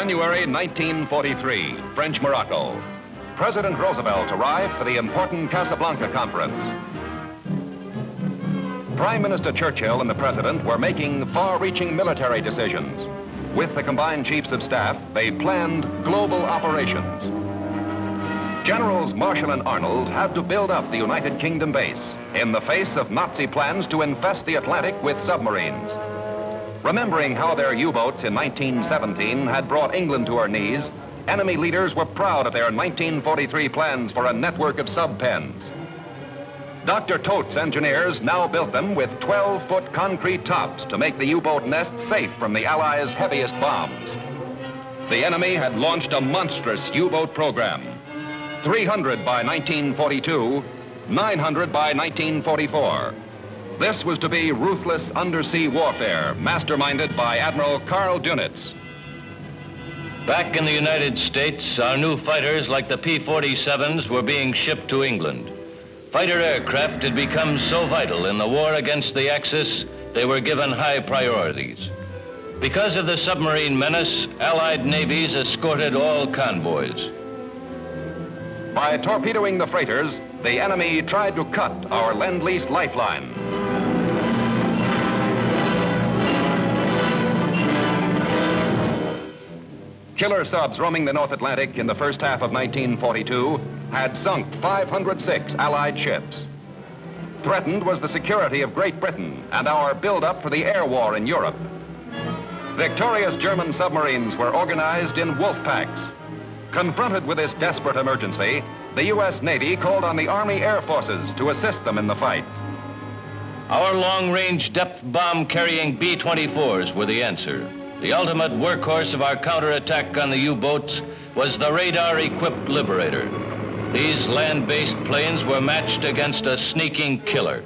January 1943, French Morocco. President Roosevelt arrived for the important Casablanca Conference. Prime Minister Churchill and the President were making far-reaching military decisions. With the combined chiefs of staff, they planned global operations. Generals Marshall and Arnold had to build up the United Kingdom base in the face of Nazi plans to infest the Atlantic with submarines. Remembering how their U-boats in 1917 had brought England to her knees, enemy leaders were proud of their 1943 plans for a network of sub-pens. Dr. Tote's engineers now built them with 12-foot concrete tops to make the U-boat nest safe from the Allies' heaviest bombs. The enemy had launched a monstrous U-boat program. 300 by 1942, 900 by 1944. This was to be ruthless undersea warfare, masterminded by Admiral Carl Dönitz. Back in the United States, our new fighters, like the P-47s, were being shipped to England. Fighter aircraft had become so vital in the war against the Axis, they were given high priorities. Because of the submarine menace, Allied navies escorted all convoys. By torpedoing the freighters, the enemy tried to cut our Lend-Lease lifeline. Killer subs roaming the North Atlantic in the first half of 1942 had sunk 506 Allied ships. Threatened was the security of Great Britain and our build-up for the air war in Europe. Victorious German submarines were organized in wolf packs. Confronted with this desperate emergency, the U.S. Navy called on the Army Air Forces to assist them in the fight. Our long-range depth bomb-carrying B-24s were the answer. The ultimate workhorse of our counterattack on the U-boats was the radar-equipped Liberator. These land-based planes were matched against a sneaking killer.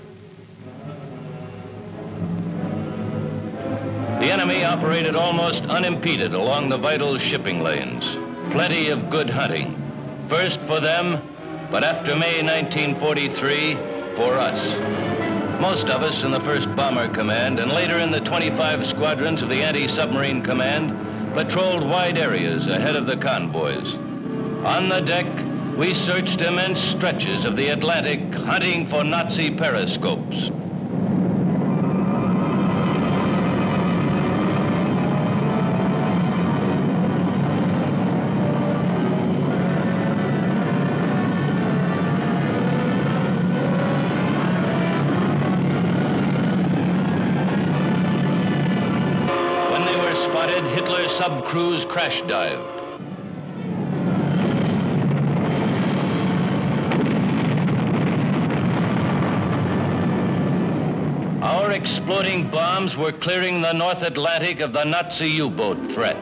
The enemy operated almost unimpeded along the vital shipping lanes. Plenty of good hunting. First for them, but after May 1943, for us. Most of us in the 1st Bomber Command and later in the 25 squadrons of the Anti-Submarine Command patrolled wide areas ahead of the convoys. On the deck, we searched immense stretches of the Atlantic hunting for Nazi periscopes. Hitler's sub-crews crash dived. Our exploding bombs were clearing the North Atlantic of the Nazi U-boat threat.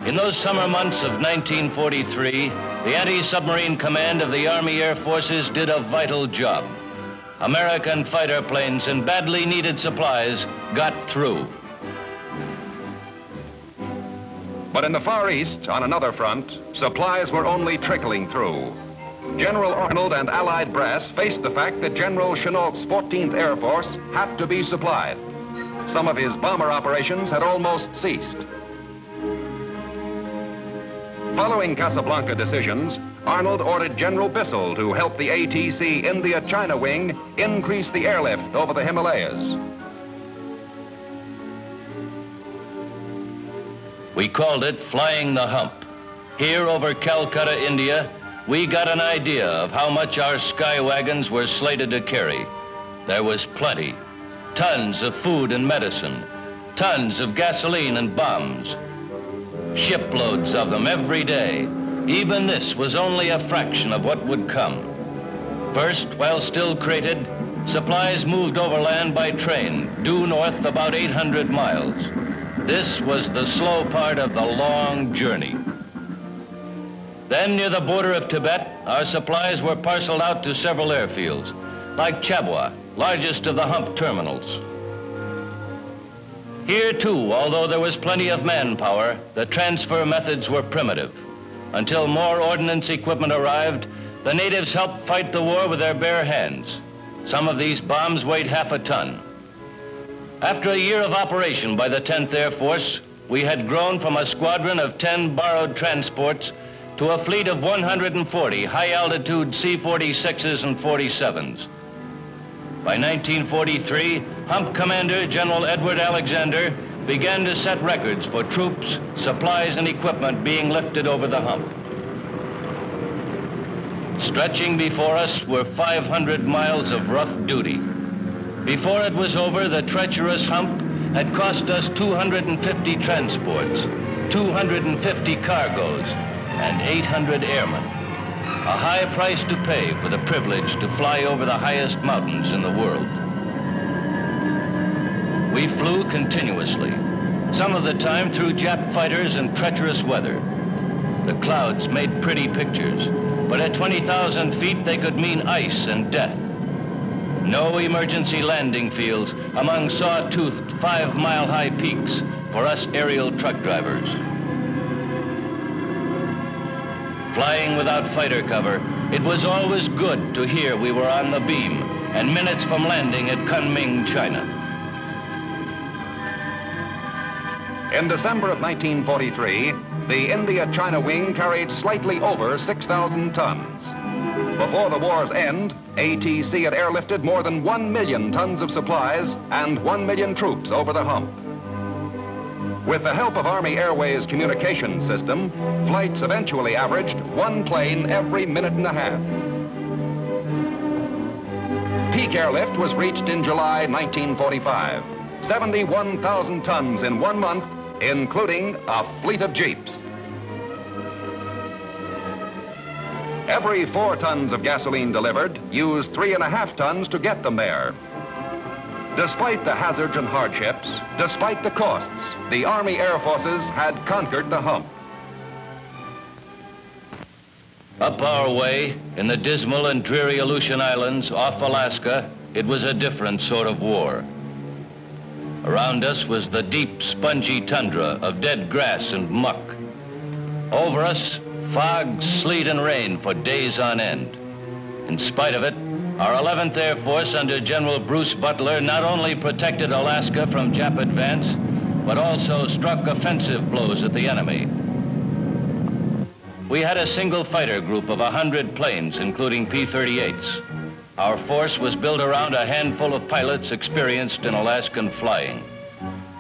In those summer months of 1943, the Anti-Submarine Command of the Army Air Forces did a vital job. American fighter planes and badly needed supplies got through. But in the Far East, on another front, supplies were only trickling through. General Arnold and Allied brass faced the fact that General Chennault's 14th Air Force had to be supplied. Some of his bomber operations had almost ceased. Following Casablanca decisions, Arnold ordered General Bissell to help the ATC India-China wing increase the airlift over the Himalayas. We called it Flying the Hump. Here over Calcutta, India, we got an idea of how much our sky wagons were slated to carry. There was plenty. Tons of food and medicine. Tons of gasoline and bombs. Shiploads of them every day. Even this was only a fraction of what would come. First, while still crated, supplies moved overland by train, due north about 800 miles. This was the slow part of the long journey. Then near the border of Tibet, our supplies were parceled out to several airfields, like Chabwa, largest of the hump terminals. Here too, although there was plenty of manpower, the transfer methods were primitive. Until more ordnance equipment arrived, the natives helped fight the war with their bare hands. Some of these bombs weighed half a ton. After a year of operation by the 10th Air Force, we had grown from a squadron of 10 borrowed transports to a fleet of 140 high-altitude C-46s and 47s. By 1943, Hump Commander General Edward Alexander began to set records for troops, supplies, and equipment being lifted over the hump. Stretching before us were 500 miles of rough duty. Before it was over, the treacherous hump had cost us 250 transports, 250 cargoes, and 800 airmen. A high price to pay for the privilege to fly over the highest mountains in the world. We flew continuously, some of the time through Jap fighters and treacherous weather. The clouds made pretty pictures, but at 20,000 feet they could mean ice and death. No emergency landing fields among saw-toothed 5-mile-high peaks for us aerial truck drivers. Flying without fighter cover, it was always good to hear we were on the beam and minutes from landing at Kunming, China. In December of 1943, the India-China wing carried slightly over 6,000 tons. Before the war's end, ATC had airlifted more than 1 million tons of supplies and 1 million troops over the hump. With the help of Army Airways communication system, flights eventually averaged 1 plane every minute and a half. Peak airlift was reached in July 1945, 71,000 tons in 1 month, including a fleet of jeeps. Every 4 tons of gasoline delivered used 3.5 tons to get them there. Despite the hazards and hardships, despite the costs, the Army Air Forces had conquered the hump. Up our way, in the dismal and dreary Aleutian Islands off Alaska, it was a different sort of war. Around us was the deep, spongy tundra of dead grass and muck. Over us, fog, sleet, and rain for days on end. In spite of it, our 11th Air Force under General Bruce Butler not only protected Alaska from Jap advance, but also struck offensive blows at the enemy. We had a single fighter group of 100 planes, including P-38s. Our force was built around a handful of pilots experienced in Alaskan flying.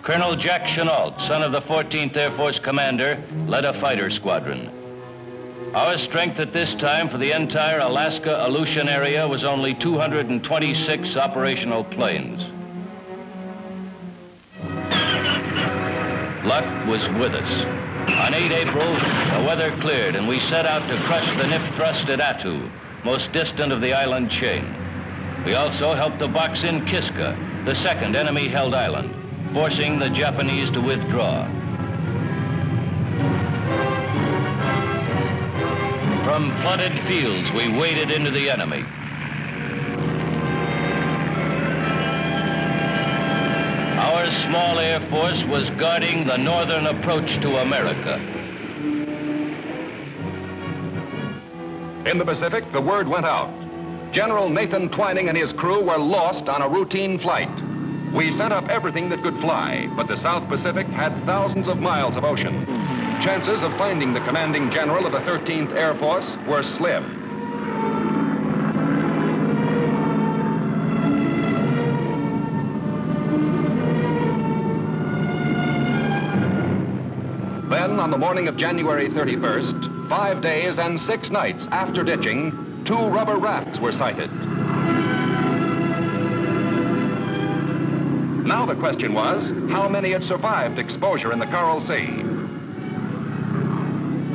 Colonel Jack Chenault, son of the 14th Air Force commander, led a fighter squadron. Our strength at this time for the entire Alaska-Aleutian area was only 226 operational planes. Luck was with us. On 8 April, the weather cleared and we set out to crush the nip thrust at Attu, most distant of the island chain. We also helped to box in Kiska, the second enemy-held island, forcing the Japanese to withdraw. From flooded fields, we waded into the enemy. Our small Air Force was guarding the northern approach to America. In the Pacific, the word went out. General Nathan Twining and his crew were lost on a routine flight. We sent up everything that could fly, but the South Pacific had thousands of miles of ocean. Chances of finding the commanding general of the 13th Air Force were slim. Then, on the morning of January 31st, 5 days and 6 nights after ditching, 2 rubber rafts were sighted. Now the question was, how many had survived exposure in the Coral Sea?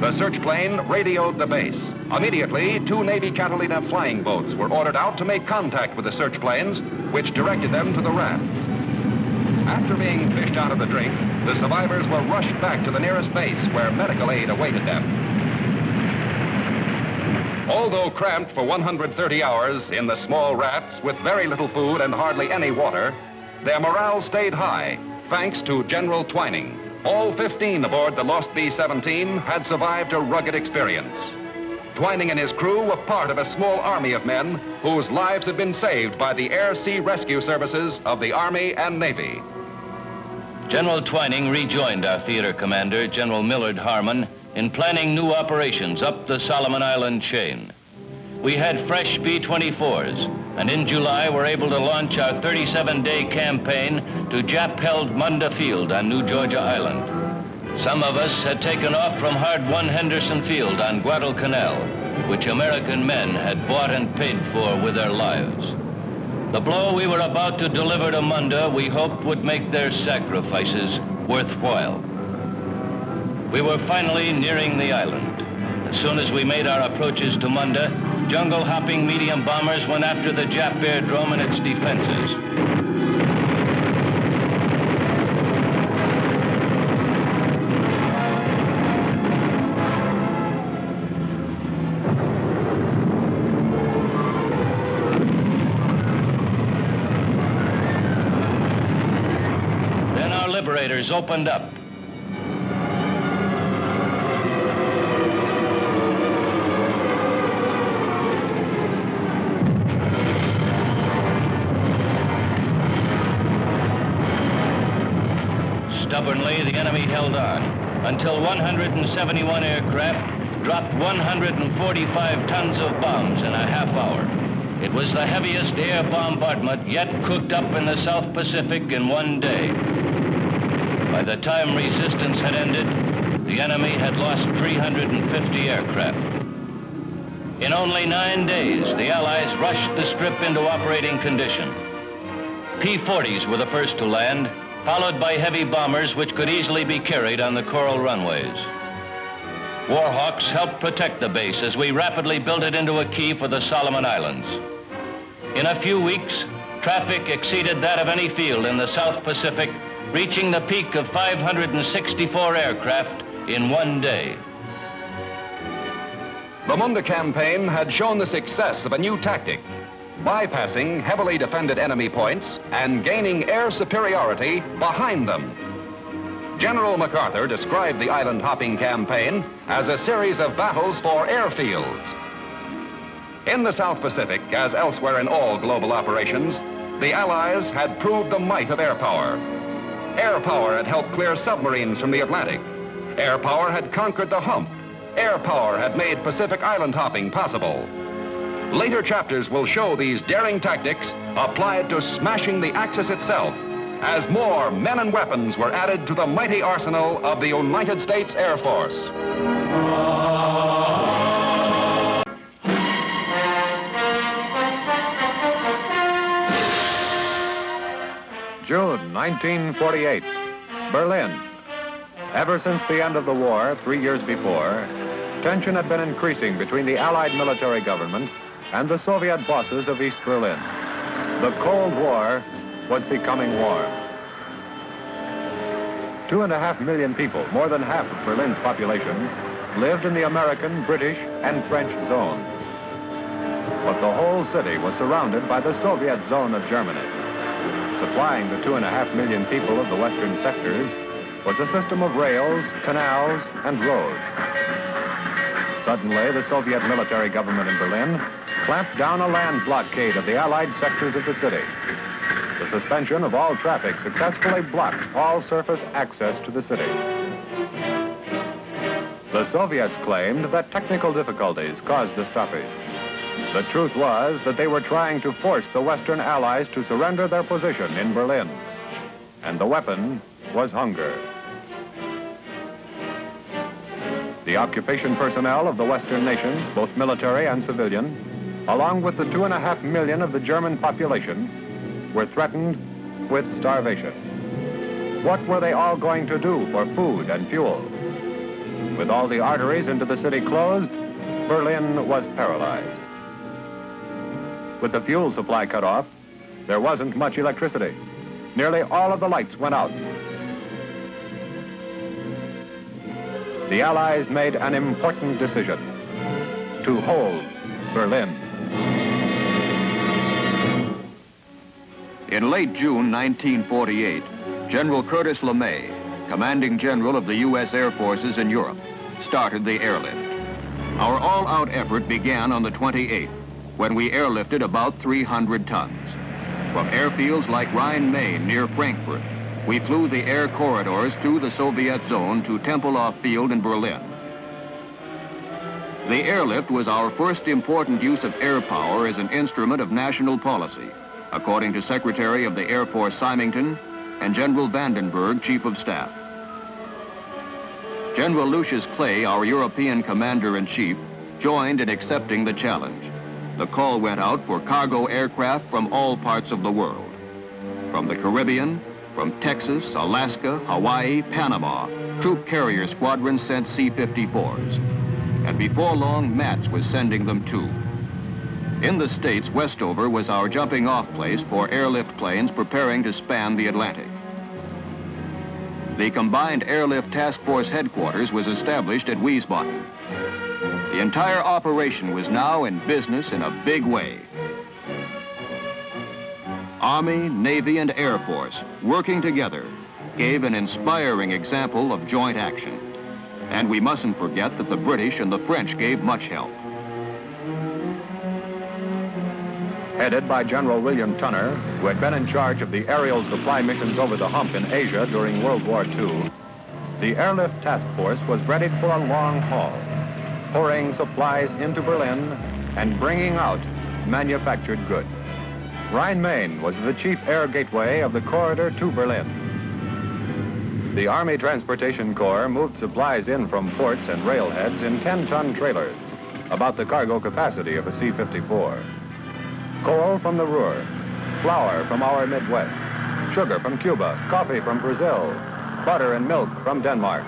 The search plane radioed the base. Immediately, 2 Navy Catalina flying boats were ordered out to make contact with the search planes, which directed them to the rafts. After being fished out of the drink, the survivors were rushed back to the nearest base where medical aid awaited them. Although cramped for 130 hours in the small rafts with very little food and hardly any water, their morale stayed high, thanks to General Twining. All 15 aboard the lost B-17 had survived a rugged experience. Twining and his crew were part of a small army of men whose lives had been saved by the air-sea rescue services of the Army and Navy. General Twining rejoined our theater commander, General Millard Harmon, in planning new operations up the Solomon Island chain. We had fresh B-24s, and in July were able to launch our 37-day campaign to Jap-held Munda Field on New Georgia Island. Some of us had taken off from hard-won Henderson Field on Guadalcanal, which American men had bought and paid for with their lives. The blow we were about to deliver to Munda, we hoped would make their sacrifices worthwhile. We were finally nearing the island. As soon as we made our approaches to Munda, jungle-hopping medium bombers went after the Jap airdrome and its defenses. Then our liberators opened up. Stubbornly, the enemy held on until 171 aircraft dropped 145 tons of bombs in a half hour. It was the heaviest air bombardment yet cooked up in the South Pacific in one day. By the time resistance had ended, the enemy had lost 350 aircraft. In only 9 days, the Allies rushed the strip into operating condition. P-40s were the first to land, followed by heavy bombers which could easily be carried on the coral runways. Warhawks helped protect the base as we rapidly built it into a key for the Solomon Islands. In a few weeks, traffic exceeded that of any field in the South Pacific, reaching the peak of 564 aircraft in one day. The Munda campaign had shown the success of a new tactic, bypassing heavily defended enemy points and gaining air superiority behind them. General MacArthur described the island-hopping campaign as a series of battles for airfields. In the South Pacific, as elsewhere in all global operations, the Allies had proved the might of air power. Air power had helped clear submarines from the Atlantic. Air power had conquered the hump. Air power had made Pacific island hopping possible. Later chapters will show these daring tactics applied to smashing the Axis itself, as more men and weapons were added to the mighty arsenal of the United States Air Force. June 1948, Berlin. Ever since the end of the war, 3 years before, tension had been increasing between the Allied military government and the Soviet bosses of East Berlin. The Cold War was becoming warm. 2.5 million people, more than half of Berlin's population, lived in the American, British, and French zones. But the whole city was surrounded by the Soviet zone of Germany. Supplying the 2.5 million people of the western sectors was a system of rails, canals, and roads. Suddenly, the Soviet military government in Berlin clamped down a land blockade of the Allied sectors of the city. The suspension of all traffic successfully blocked all surface access to the city. The Soviets claimed that technical difficulties caused the stoppage. The truth was that they were trying to force the Western Allies to surrender their position in Berlin. And the weapon was hunger. The occupation personnel of the Western nations, both military and civilian, along with the 2.5 million of the German population, were threatened with starvation. What were they all going to do for food and fuel? With all the arteries into the city closed, Berlin was paralyzed. With the fuel supply cut off, there wasn't much electricity. Nearly all of the lights went out. The Allies made an important decision: to hold Berlin. In late June 1948, General Curtis LeMay, commanding general of the U.S. Air Forces in Europe, started the airlift. Our all-out effort began on the 28th, when we airlifted about 300 tons from airfields like Rhine-Main near Frankfurt we flew the air corridors through the Soviet zone to Tempelhof Field in Berlin. The airlift was our first important use of air power as an instrument of national policy, according to Secretary of the Air Force Symington and General Vandenberg, Chief of Staff. General Lucius Clay, our European Commander-in-Chief, joined in accepting the challenge. The call went out for cargo aircraft from all parts of the world. From the Caribbean, from Texas, Alaska, Hawaii, Panama, troop carrier squadrons sent C-54s. And before long, Mats was sending them too. In the States, Westover was our jumping-off place for airlift planes preparing to span the Atlantic. The Combined Airlift Task Force headquarters was established at Wiesbaden. The entire operation was now in business in a big way. Army, Navy, and Air Force, working together, gave an inspiring example of joint action. And we mustn't forget that the British and the French gave much help. Headed by General William Tunner, who had been in charge of the aerial supply missions over the hump in Asia during World War II, the Airlift Task Force was ready for a long haul, pouring supplies into Berlin and bringing out manufactured goods. Rhine-Main was the chief air gateway of the corridor to Berlin. The Army Transportation Corps moved supplies in from ports and railheads in 10-ton trailers, about the cargo capacity of a C-54. Coal from the Ruhr, flour from our Midwest, sugar from Cuba, coffee from Brazil, butter and milk from Denmark,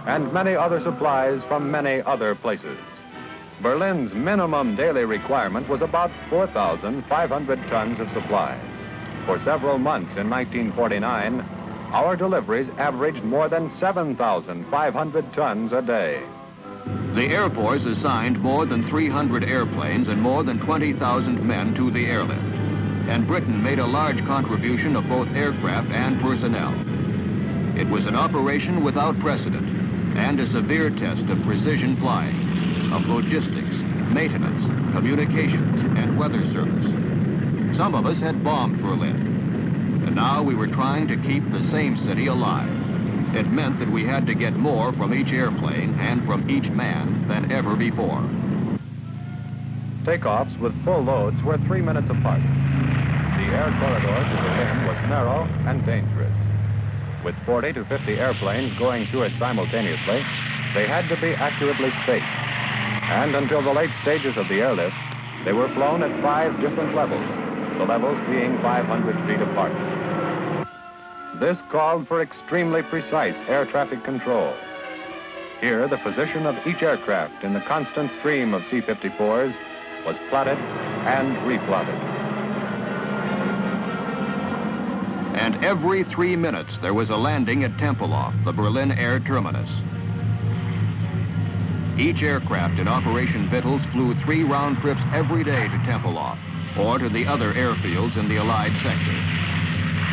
and many other supplies from many other places. Berlin's minimum daily requirement was about 4,500 tons of supplies. For several months in 1949, our deliveries averaged more than 7,500 tons a day. The Air Force assigned more than 300 airplanes and more than 20,000 men to the airlift. And Britain made a large contribution of both aircraft and personnel. It was an operation without precedent and a severe test of precision flying, of logistics, maintenance, communications, and weather service. Some of us had bombed Berlin. And now we were trying to keep the same city alive. It meant that we had to get more from each airplane and from each man than ever before. Takeoffs with full loads were 3 minutes apart. The air corridor to Berlin was narrow and dangerous. With 40 to 50 airplanes going through it simultaneously, they had to be accurately spaced. And until the late stages of the airlift, they were flown at 5 different levels, the levels being 500 feet apart. This called for extremely precise air traffic control. Here, the position of each aircraft in the constant stream of C-54s was plotted and replotted. And every 3 minutes, there was a landing at Tempelhof, the Berlin air terminus. Each aircraft in Operation Vittles flew 3 round trips every day to Tempelhof, or to the other airfields in the Allied sector.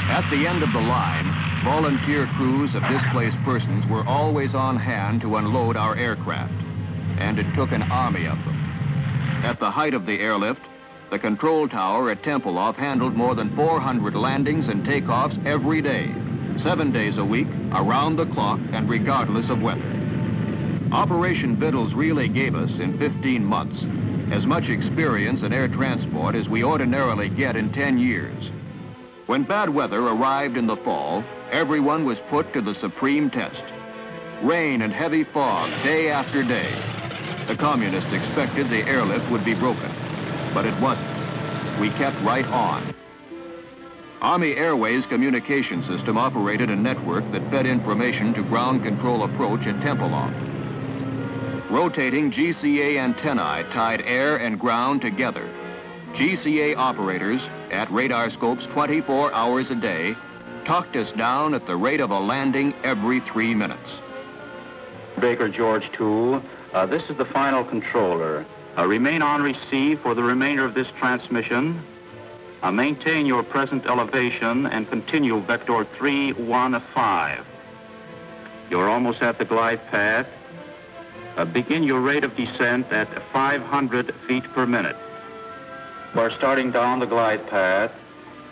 At the end of the line, volunteer crews of displaced persons were always on hand to unload our aircraft, and it took an army of them. At the height of the airlift, the control tower at Tempelhof handled more than 400 landings and takeoffs every day, 7 days a week, around the clock, and regardless of weather. Operation Vittles really gave us, in 15 months, as much experience in air transport as we ordinarily get in 10 years. When bad weather arrived in the fall, everyone was put to the supreme test. Rain and heavy fog day after day. The communists expected the airlift would be broken, but it wasn't. We kept right on. Army Airways communication system operated a network that fed information to ground control approach at Tempelhof. Rotating GCA antennae tied air and ground together. GCA operators, at radar scopes 24 hours a day, talked us down at the rate of a landing every 3 minutes. Baker George 2, this is the final controller. Remain on receive for the remainder of this transmission. Maintain your present elevation and continue vector 315. You're almost at the glide path. Begin your rate of descent at 500 feet per minute. We're starting down the glide path.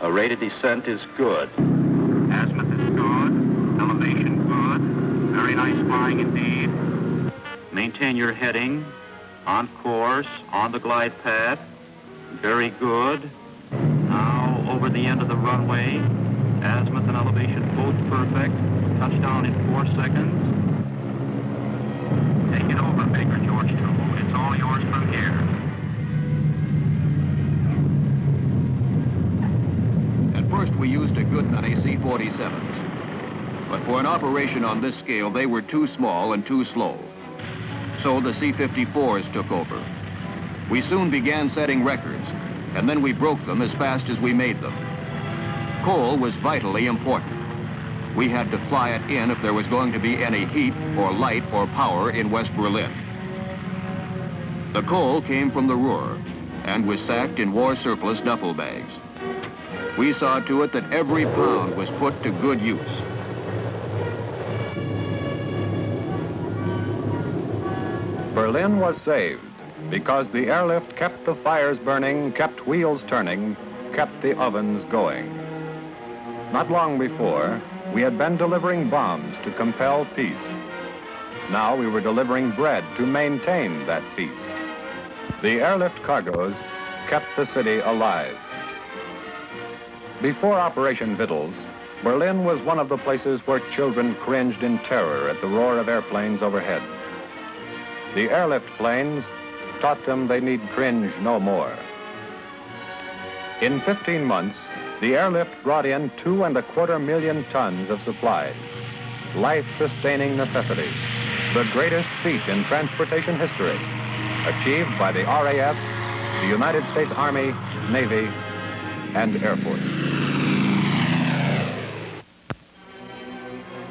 Rate of descent is good. Azimuth is good. Very nice flying indeed. Maintain your heading, on course, on the glide path. Very good. Now over the end of the runway. Azimuth and elevation both perfect. Touchdown in 4 seconds. Take it over, Baker George 2. It's all yours from here. At first, we used a good many C-47s. But for an operation on this scale, they were too small and too slow. So the C-54s took over. We soon began setting records, and then we broke them as fast as we made them. Coal was vitally important. We had to fly it in if there was going to be any heat or light or power in West Berlin. The coal came from the Ruhr and was sacked in war surplus duffel bags. We saw to it that every pound was put to good use. Berlin was saved because the airlift kept the fires burning, kept wheels turning, kept the ovens going. Not long before, we had been delivering bombs to compel peace. Now we were delivering bread to maintain that peace. The airlift cargoes kept the city alive. Before Operation Vittles, Berlin was one of the places where children cringed in terror at the roar of airplanes overhead. The airlift planes taught them they need cringe no more. In 15 months, the airlift brought in 2.25 million tons of supplies, life-sustaining necessities, the greatest feat in transportation history, achieved by the RAF, the United States Army, Navy, and Air Force.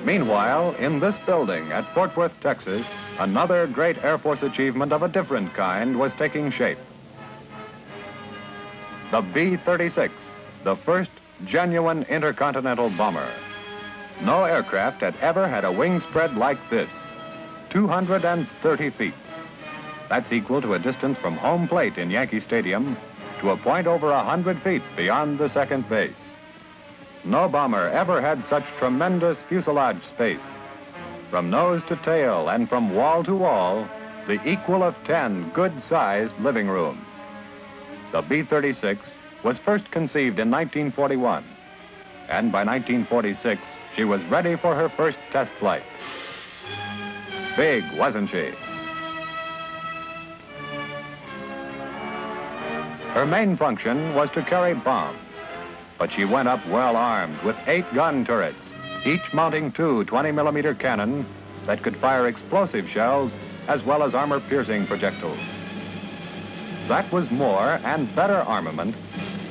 Meanwhile, in this building at Fort Worth, Texas, another great Air Force achievement of a different kind was taking shape. The B-36, the first genuine intercontinental bomber. No aircraft had ever had a wing spread like this, 230 feet. That's equal to a distance from home plate in Yankee Stadium to a point over 100 feet beyond the second base. No bomber ever had such tremendous fuselage space. From nose to tail and from wall to wall, the equal of 10 good-sized living rooms. The B-36 was first conceived in 1941, and by 1946, she was ready for her first test flight. Big, wasn't she? Her main function was to carry bombs, but she went up well armed with 8 gun turrets, each mounting 2 20-millimeter cannon that could fire explosive shells as well as armor-piercing projectiles. That was more and better armament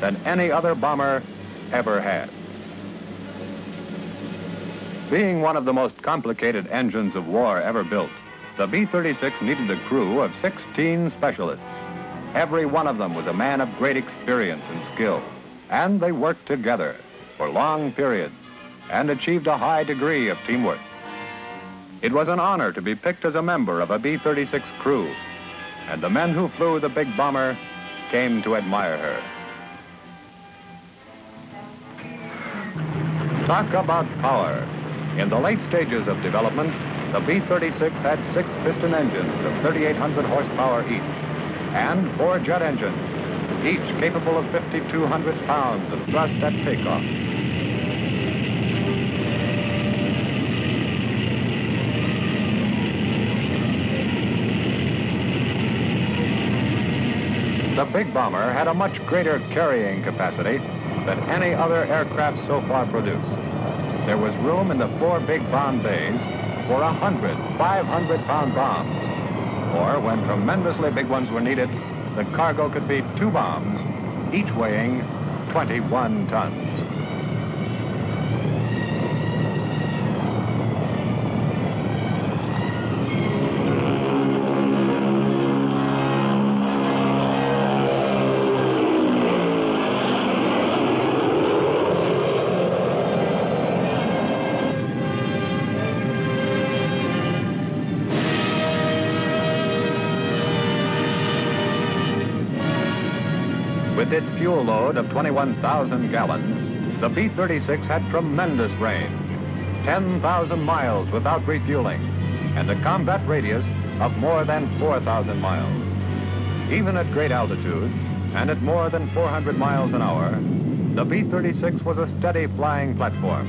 than any other bomber ever had. Being one of the most complicated engines of war ever built, the B-36 needed a crew of 16 specialists. Every one of them was a man of great experience and skill, and they worked together for long periods and achieved a high degree of teamwork. It was an honor to be picked as a member of a B-36 crew, and the men who flew the big bomber came to admire her. Talk about power. In the late stages of development, the B-36 had 6 piston engines of 3,800 horsepower each, and 4 jet engines, each capable of 5,200 pounds of thrust at takeoff. The big bomber had a much greater carrying capacity than any other aircraft so far produced. There was room in the 4 big bomb bays for 100 500-pound bombs, or when tremendously big ones were needed, the cargo could be 2 bombs, each weighing 21 tons. With its fuel load of 21,000 gallons, the B-36 had tremendous range. 10,000 miles without refueling, and a combat radius of more than 4,000 miles. Even at great altitudes, and at more than 400 miles an hour, the B-36 was a steady flying platform,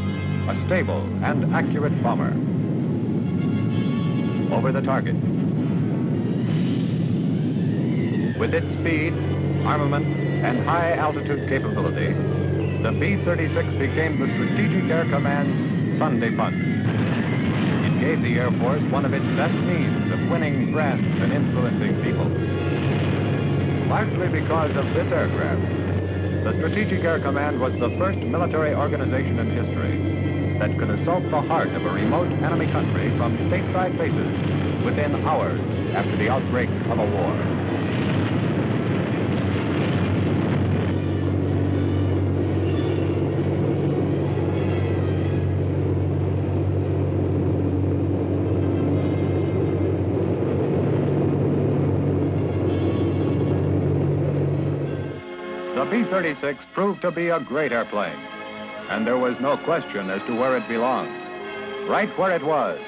a stable and accurate bomber. Over the target. With its speed, armament, and high altitude capability, the B-36 became the Strategic Air Command's Sunday fun. It gave the Air Force one of its best means of winning friends and influencing people. Largely because of this aircraft, the Strategic Air Command was the first military organization in history that could assault the heart of a remote enemy country from stateside bases within hours after the outbreak of a war. The B-36 proved to be a great airplane, and there was no question as to where it belonged. Right where it was,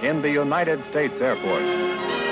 in the United States Air Force.